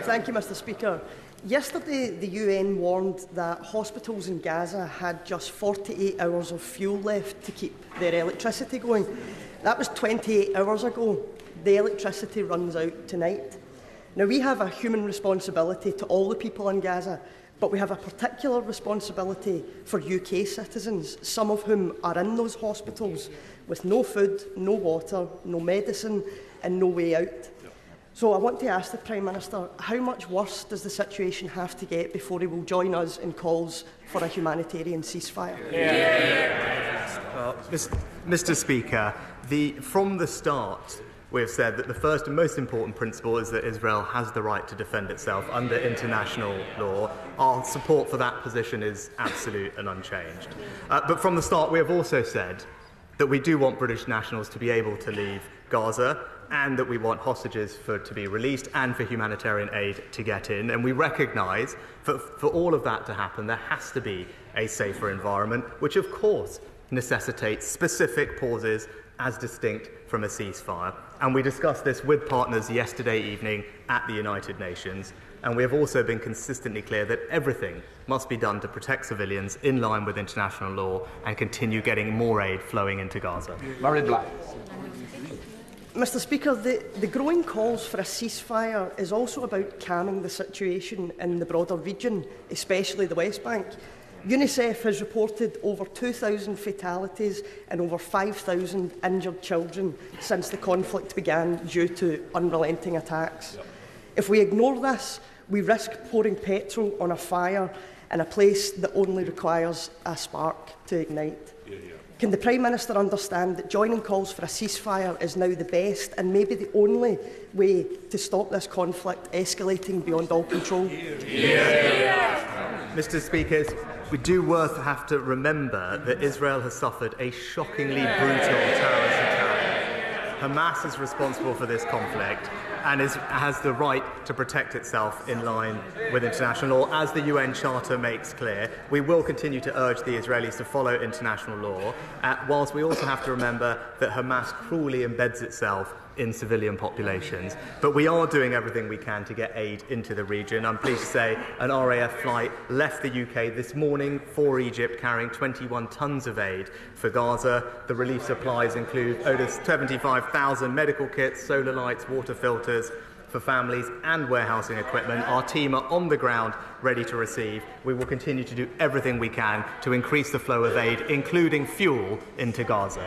Thank you, Mr Speaker. Yesterday, the UN warned that hospitals in Gaza had just 48 hours of fuel left to keep their electricity going. That was 28 hours ago. The electricity runs out tonight. Now, we have a human responsibility to all the people in Gaza, but we have a particular responsibility for UK citizens, some of whom are in those hospitals with no food, no water, no medicine and no way out. So I want to ask the Prime Minister, how much worse does the situation have to get before he will join us in calls for a humanitarian ceasefire? Well, Mr Speaker, from the start, we have said that the first and most important principle is that Israel has the right to defend itself under international law. Our support for that position is absolute and unchanged. But from the start, we have also said that we do want British nationals to be able to leave Gaza, and that we want hostages to be released and for humanitarian aid to get in. And we recognise that for all of that to happen, there has to be a safer environment, which of course necessitates specific pauses as distinct from a ceasefire. And we discussed this with partners yesterday evening at the United Nations. And we have also been consistently clear that everything must be done to protect civilians in line with international law and continue getting more aid flowing into Gaza. Mhari Black. Mr Speaker, the growing calls for a ceasefire is also about calming the situation in the broader region, especially the West Bank. UNICEF has reported over 2,000 fatalities and over 5,000 injured children since the conflict began due to unrelenting attacks. If we ignore this, we risk pouring petrol on a fire in a place that only requires a spark to ignite. Can the Prime Minister understand that joining calls for a ceasefire is now the best and maybe the only way to stop this conflict escalating beyond all control? Mr Speaker, we do have to remember that Israel has suffered a shockingly brutal terrorist attack. Hamas is responsible for this conflict and has the right to protect itself in line with international law. As the UN Charter makes clear, we will continue to urge the Israelis to follow international law, whilst we also have to remember that Hamas cruelly embeds itself in civilian populations. But we are doing everything we can to get aid into the region. I'm pleased to say an RAF flight left the UK this morning for Egypt carrying 21 tonnes of aid for Gaza. The relief supplies include over 75,000 medical kits, solar lights, water filters for families and warehousing equipment. Our team are on the ground ready to receive. We will continue to do everything we can to increase the flow of aid, including fuel, into Gaza.